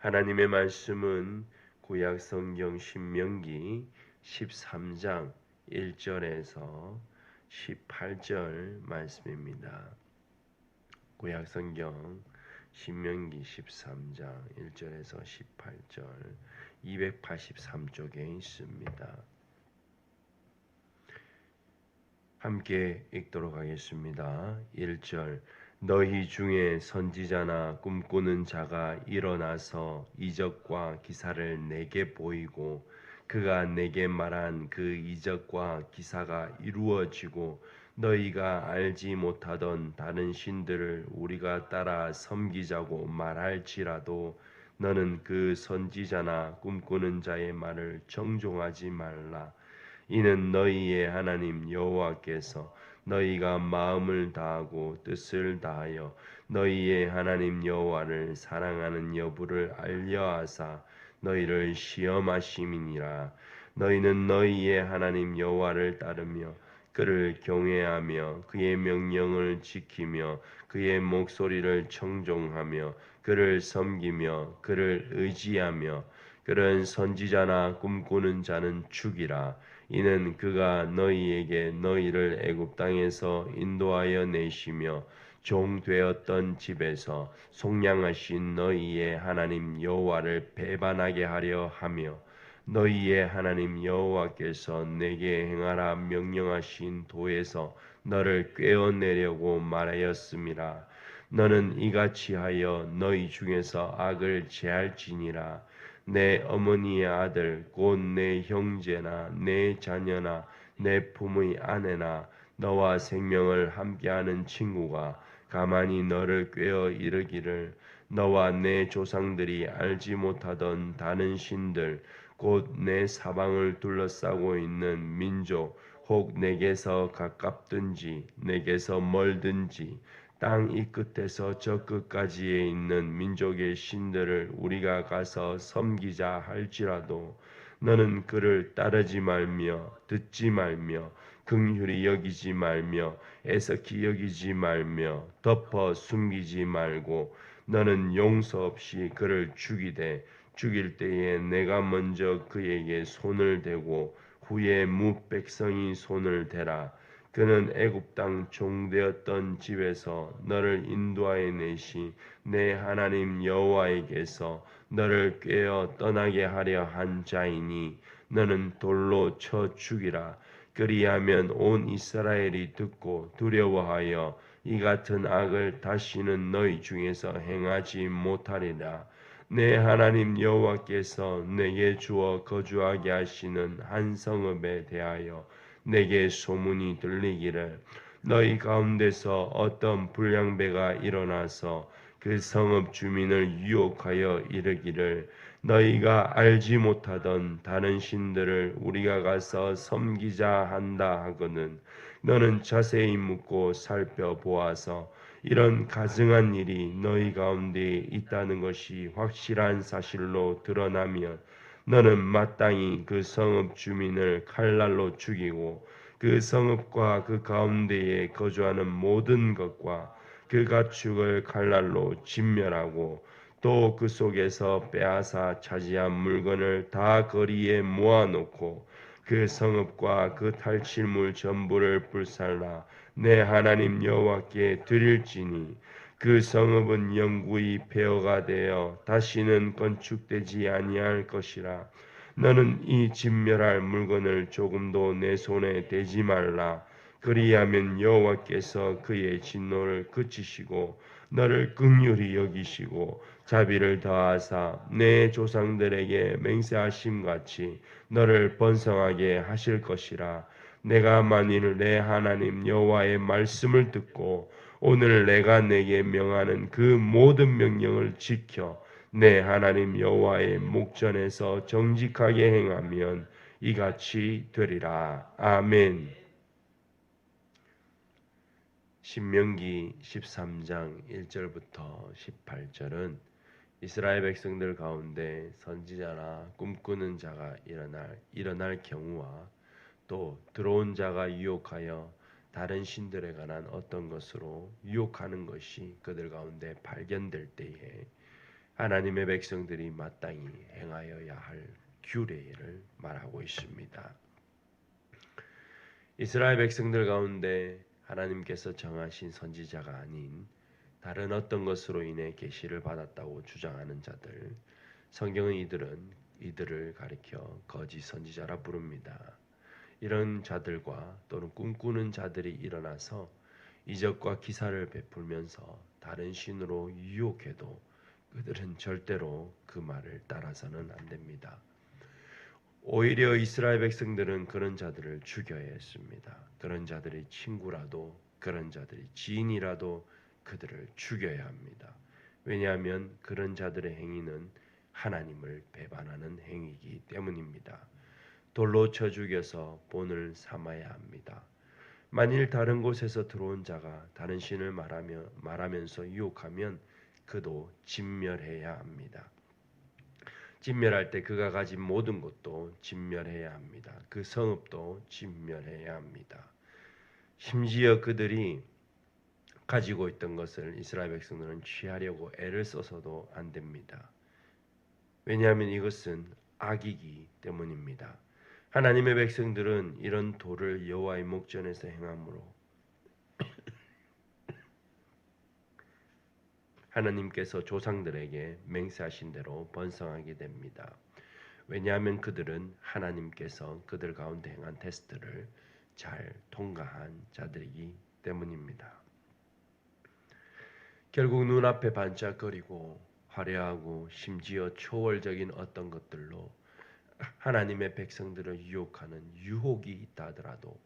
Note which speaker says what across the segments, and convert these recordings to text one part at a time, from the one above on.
Speaker 1: 하나님의 말씀은 구약 성경 신명기 13장 1절에서 18절 말씀입니다. 구약 성경 신명기 13장 1절에서 18절 283쪽에 있습니다. 함께 읽도록 하겠습니다. 1절 너희 중에 선지자나 꿈꾸는 자가 일어나서 이적과 기사를 내게 보이고 그가 내게 말한 그 이적과 기사가 이루어지고 너희가 알지 못하던 다른 신들을 우리가 따라 섬기자고 말할지라도 너는 그 선지자나 꿈꾸는 자의 말을 정종하지 말라. 이는 너희의 하나님 여호와께서 너희가 마음을 다하고 뜻을 다하여 너희의 하나님 여호와를 사랑하는 여부를 알려하사 너희를 시험하심이니라. 너희는 너희의 하나님 여호와를 따르며 그를 경외하며 그의 명령을 지키며 그의 목소리를 청종하며 그를 섬기며 그를 의지하며 그런 선지자나 꿈꾸는 자는 죽이라. 이는 그가 너희에게 너희를 애굽 땅에서 인도하여 내시며 종 되었던 집에서 속량하신 너희의 하나님 여호와를 배반하게 하려 하며 너희의 하나님 여호와께서 내게 행하라 명령하신 도에서 너를 꿰어내려고 말하였음이라. 너는 이같이 하여 너희 중에서 악을 제할지니라. 내 어머니의 아들 곧 내 형제나 내 자녀나 내 품의 아내나 너와 생명을 함께하는 친구가 가만히 너를 꿰어 이르기를 너와 내 조상들이 알지 못하던 다른 신들 곧 내 사방을 둘러싸고 있는 민족 혹 내게서 가깝든지 내게서 멀든지 땅 이 끝에서 저 끝까지에 있는 민족의 신들을 우리가 가서 섬기자 할지라도 너는 그를 따르지 말며 듣지 말며 긍휼히 여기지 말며 애석히 여기지 말며 덮어 숨기지 말고 너는 용서 없이 그를 죽이되 죽일 때에 내가 먼저 그에게 손을 대고 후에 무 백성이 손을 대라. 그는 애굽 땅 종되었던 집에서 너를 인도하여 내시 내 하나님 여호와에게서 너를 꿰어 떠나게 하려 한 자이니 너는 돌로 쳐 죽이라. 그리하면 온 이스라엘이 듣고 두려워하여 이 같은 악을 다시는 너희 중에서 행하지 못하리라. 내 하나님 여호와께서 내게 주어 거주하게 하시는 한 성읍에 대하여 내게 소문이 들리기를 너희 가운데서 어떤 불량배가 일어나서 그 성읍 주민을 유혹하여 이르기를 너희가 알지 못하던 다른 신들을 우리가 가서 섬기자 한다 하거든 너는 자세히 묻고 살펴보아서 이런 가증한 일이 너희 가운데 있다는 것이 확실한 사실로 드러나면 너는 마땅히 그 성읍 주민을 칼날로 죽이고 그 성읍과 그 가운데에 거주하는 모든 것과 그 가축을 칼날로 진멸하고 또 그 속에서 빼앗아 차지한 물건을 다 거리에 모아놓고 그 성읍과 그 탈취물 전부를 불살라 내 하나님 여호와께 드릴지니 그 성읍은 영구히 폐허가 되어 다시는 건축되지 아니할 것이라. 너는 이 진멸할 물건을 조금도 내 손에 대지 말라. 그리하면 여호와께서 그의 진노를 그치시고 너를 긍휼히 여기시고 자비를 더하사 내 조상들에게 맹세하심 같이 너를 번성하게 하실 것이라. 내가 만일 내 하나님 여호와의 말씀을 듣고 오늘 내가 내게 명하는 그 모든 명령을 지켜 내 하나님 여호와의 목전에서 정직하게 행하면 이같이 되리라. 아멘. 신명기 13장 1절부터 18절은 이스라엘 백성들 가운데 선지자나 꿈꾸는 자가 일어날 경우와 또 들어온 자가 유혹하여 다른 신들에 관한 어떤 것으로 유혹하는 것이 그들 가운데 발견될 때에 하나님의 백성들이 마땅히 행하여야 할 규례를 말하고 있습니다. 이스라엘 백성들 가운데 하나님께서 정하신 선지자가 아닌 다른 어떤 것으로 인해 계시를 받았다고 주장하는 자들, 성경은 이들을 가리켜 거짓 선지자라 부릅니다. 이런 자들과 또는 꿈꾸는 자들이 일어나서 이적과 기사를 베풀면서 다른 신으로 유혹해도 그들은 절대로 그 말을 따라서는 안 됩니다. 오히려 이스라엘 백성들은 그런 자들을 죽여야 했습니다. 그런 자들이 친구라도 그런 자들이 지인이라도 그들을 죽여야 합니다. 왜냐하면 그런 자들의 행위는 하나님을 배반하는 행위이기 때문입니다. 돌로 쳐 죽여서 본을 삼아야 합니다. 만일 다른 곳에서 들어온 자가 다른 신을 말하면서 유혹하면 그도 진멸해야 합니다. 진멸할 때 그가 가진 모든 것도 진멸해야 합니다. 그 성읍도 진멸해야 합니다. 심지어 그들이 가지고 있던 것을 이스라엘 백성들은 취하려고 애를 써서도 안 됩니다. 왜냐하면 이것은 악이기 때문입니다. 하나님의 백성들은 이런 도를 여호와의 목전에서 행함으로 하나님께서 조상들에게 맹세하신 대로 번성하게 됩니다. 왜냐하면 그들은 하나님께서 그들 가운데 행한 테스트를 잘 통과한 자들이기 때문입니다. 결국 눈앞에 반짝거리고 화려하고 심지어 초월적인 어떤 것들로 하나님의 백성들을 유혹하는 유혹이 있다 하더라도,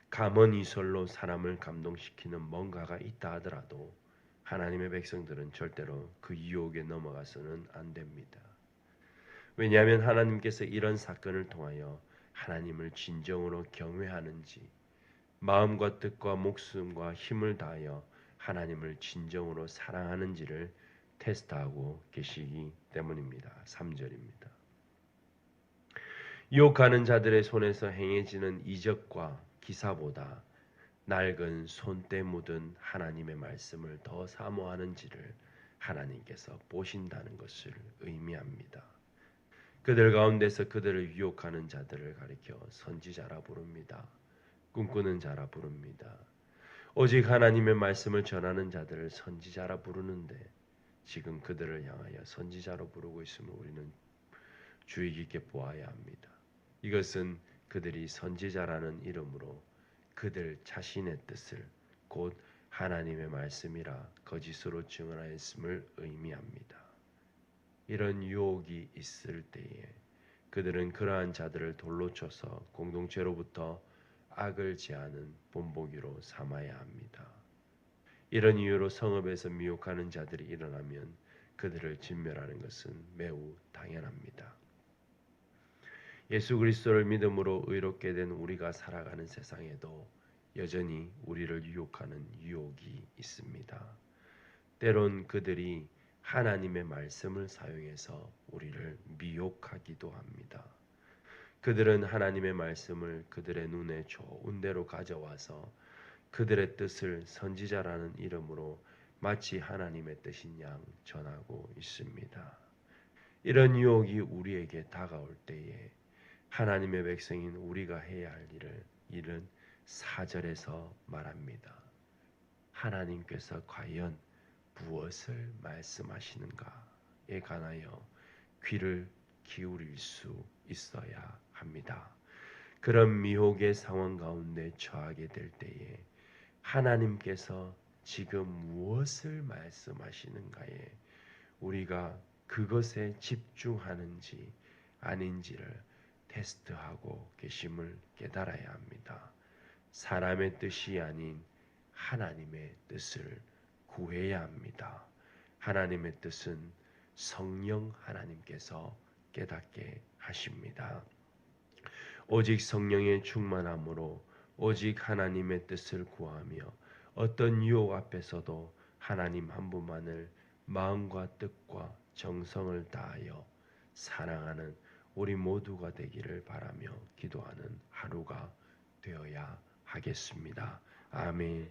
Speaker 1: 감언이설로 사람을 감동시키는 뭔가가 있다 하더라도 하나님의 백성들은 절대로 그 유혹에 넘어가서는 안 됩니다. 왜냐하면 하나님께서 이런 사건을 통하여 하나님을 진정으로 경외하는지, 마음과 뜻과 목숨과 힘을 다하여 하나님을 진정으로 사랑하는지를 테스트하고 계시기 때문입니다. 3절입니다. 유혹하는 자들의 손에서 행해지는 이적과 기사보다 낡은 손때 묻은 하나님의 말씀을 더 사모하는지를 하나님께서 보신다는 것을 의미합니다. 그들 가운데서 그들을 유혹하는 자들을 가리켜 선지자라 부릅니다. 꿈꾸는 자라 부릅니다. 오직 하나님의 말씀을 전하는 자들을 선지자라 부르는데 지금 그들을 향하여 선지자로 부르고 있음을 우리는 주의 깊게 보아야 합니다. 이것은 그들이 선지자라는 이름으로 그들 자신의 뜻을 곧 하나님의 말씀이라 거짓으로 증언하였음을 의미합니다. 이런 유혹이 있을 때에 그들은 그러한 자들을 돌로 쳐서 공동체로부터 악을 제하는 본보기로 삼아야 합니다. 이런 이유로 성읍에서 미혹하는 자들이 일어나면 그들을 진멸하는 것은 매우 당연합니다. 예수 그리스도를 믿음으로 의롭게 된 우리가 살아가는 세상에도 여전히 우리를 유혹하는 유혹이 있습니다. 때론 그들이 하나님의 말씀을 사용해서 우리를 미혹하기도 합니다. 그들은 하나님의 말씀을 그들의 눈에 좋은 대로 가져와서 그들의 뜻을 선지자라는 이름으로 마치 하나님의 뜻인 양 전하고 있습니다. 이런 유혹이 우리에게 다가올 때에 하나님의 백성인 우리가 해야 할 일은 4절에서 말합니다. 하나님께서 과연 무엇을 말씀하시는가에 관하여 귀를 기울일 수 있어야 합니다. 그런 미혹의 상황 가운데 처하게 될 때에 하나님께서 지금 무엇을 말씀하시는가에 우리가 그것에 집중하는지 아닌지를 테스트하고 계심을 깨달아야 합니다. 사람의 뜻이 아닌 하나님의 뜻을 구해야 합니다. 하나님의 뜻은 성령 하나님께서 깨닫게 하십니다. 오직 성령의 충만함으로 오직 하나님의 뜻을 구하며 어떤 유혹 앞에서도 하나님 한 분만을 마음과 뜻과 정성을 다하여 사랑하는 우리 모두가 되기를 바라며 기도하는 하루가 되어야 하겠습니다. 아멘.